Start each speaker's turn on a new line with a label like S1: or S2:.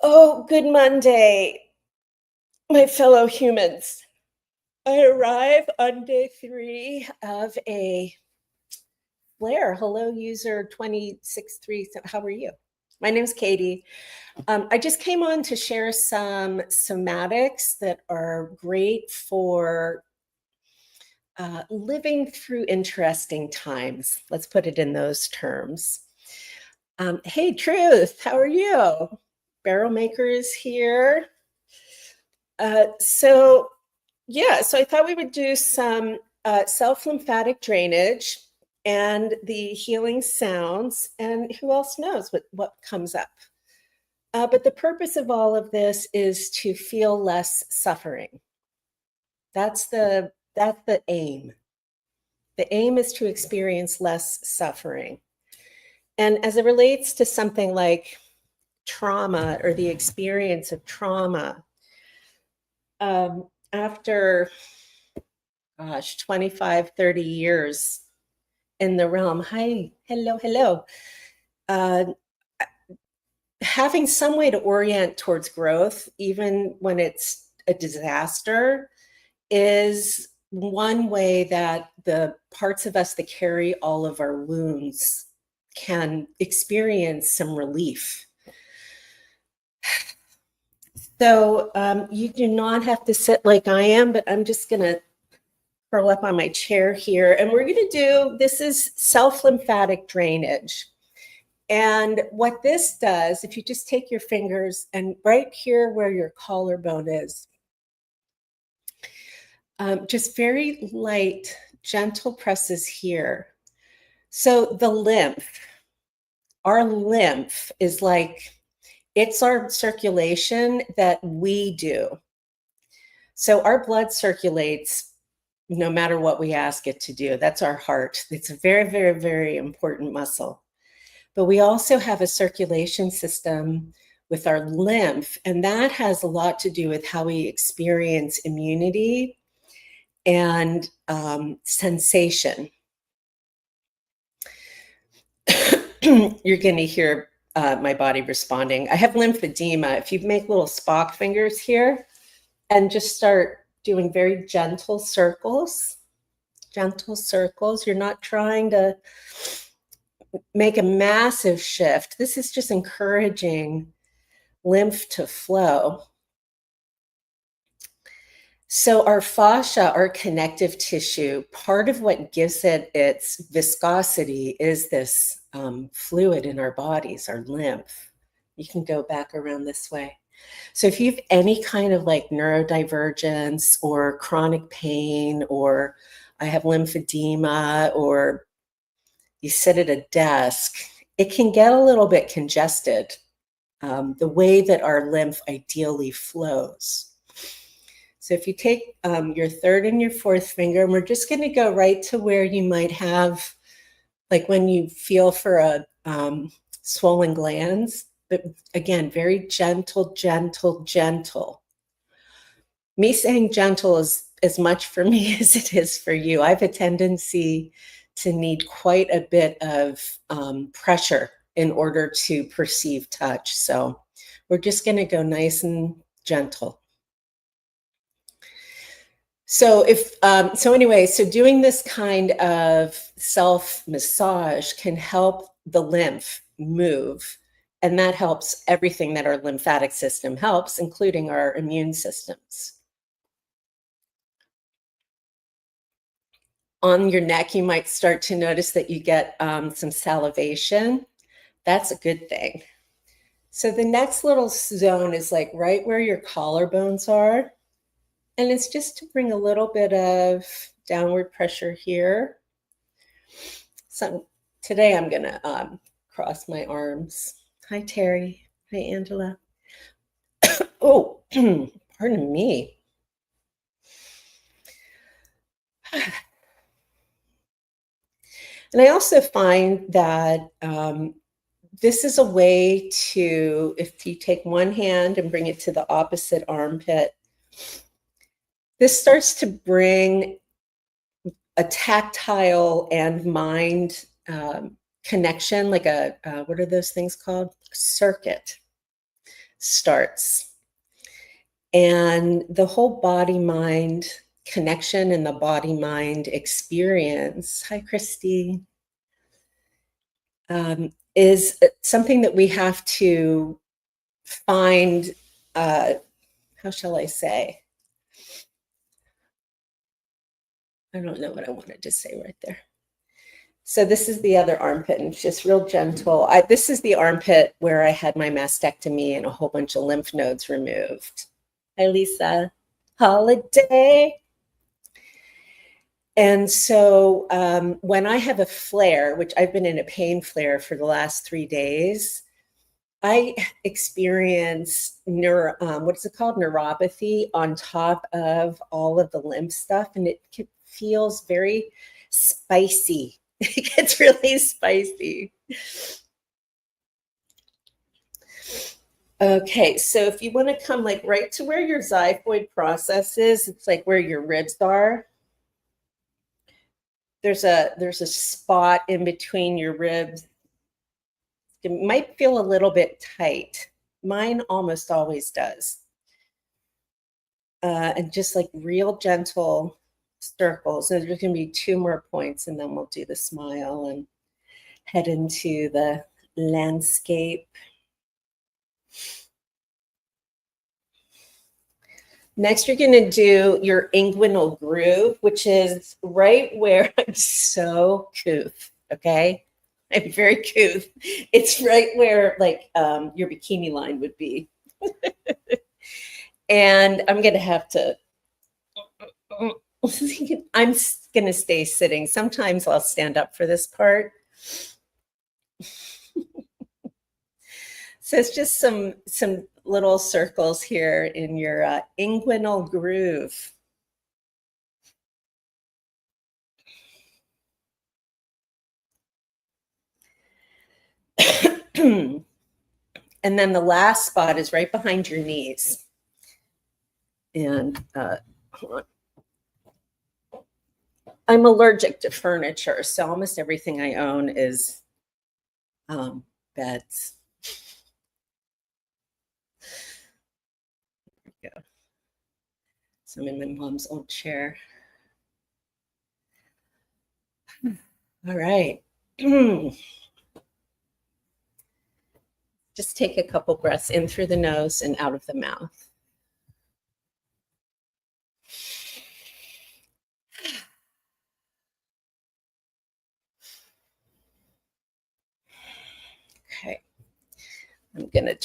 S1: Oh, good Monday, my fellow humans. I arrive on day 3 of a flare. Hello, user 263. How are you? My name's Katie. I just came on to share some somatics that are great for living through interesting times. Let's put it in those terms. Hey, Truth, how are you? Barrel Maker is here. So I thought we would do some self-lymphatic drainage and the healing sounds, and who else knows what comes up. But the purpose of all of this is to feel less suffering. That's the aim. The aim is to experience less suffering. And as it relates to something like trauma or the experience of trauma, after 25, 30 years in the realm. Hi, hello. Uh, Having some way to orient towards growth, even when it's a disaster, is one way that the parts of us that carry all of our wounds can experience some relief. So you do not have to sit like I am, but I'm just going to curl up on my chair here. And we're going to do, this is self-lymphatic drainage. And what this does, if you just take your fingers and right here where your collarbone is, just very light, gentle presses here. So the lymph, our lymph is like, it's our circulation that we do. So our blood circulates no matter what we ask it to do. That's our heart. It's a very, very, very important muscle. But we also have a circulation system with our lymph, and that has a lot to do with how we experience immunity and sensation. You're going to hear my body responding. I have lymphedema. If you make little Spock fingers here and just start doing very gentle circles, you're not trying to make a massive shift. This is just encouraging lymph to flow. So our fascia, our connective tissue, part of what gives it its viscosity is this fluid in our bodies, our lymph. You can go back around this way. So if you have any kind of like neurodivergence or chronic pain, or I have lymphedema, or you sit at a desk, it can get a little bit congested, the way that our lymph ideally flows. So if you take your third and your fourth finger, and we're just going to go right to where you might have, like when you feel for a swollen glands, but again, very gentle. Me saying gentle is as much for me as it is for you. I have a tendency to need quite a bit of pressure in order to perceive touch. So we're just going to go nice and gentle. So so doing this kind of self-massage can help the lymph move, and that helps everything that our lymphatic system helps, including our immune systems. On your neck, you might start to notice that you get some salivation. That's a good thing. So the next little zone is like right where your collarbones are. And it's just to bring a little bit of downward pressure here. So today I'm going to cross my arms. Hi, Terry. Hi, Angela. Oh, pardon me. And I also find that this is a way to, if you take one hand and bring it to the opposite armpit, this starts to bring a tactile and mind connection, like what are those things called? A circuit. starts. And the whole body-mind connection and the body-mind experience, hi, Christy, is something that we have to find, how shall I say? I don't know what I wanted to say right there. So this is the other armpit, and it's just real gentle. This is the armpit where I had my mastectomy and a whole bunch of lymph nodes removed. Hi, Lisa. Holiday. And so when I have a flare, which I've been in a pain flare for the last 3 days, I experience what's it called? Neuropathy on top of all of the lymph stuff. And it feels very spicy. It gets really spicy. Okay, so if you want to come like right to where your xiphoid process is, it's like where your ribs are. There's a spot in between your ribs. It might feel a little bit tight. Mine almost always does. And just like real gentle circles. And there's going to be 2 more points, and then we'll do the smile and head into the landscape. Next, you're going to do your inguinal groove, which is right where I'm so couth, okay? I'm very couth. It's right where like your bikini line would be. And I'm going to have to, I'm going to stay sitting. Sometimes I'll stand up for this part. So it's just some little circles here in your inguinal groove. And then the last spot is right behind your knees. And hold on. I'm allergic to furniture, so almost everything I own is beds. There we go. So I'm in my mom's old chair. All right. Just take a couple breaths in through the nose and out of the mouth. Okay. I'm going to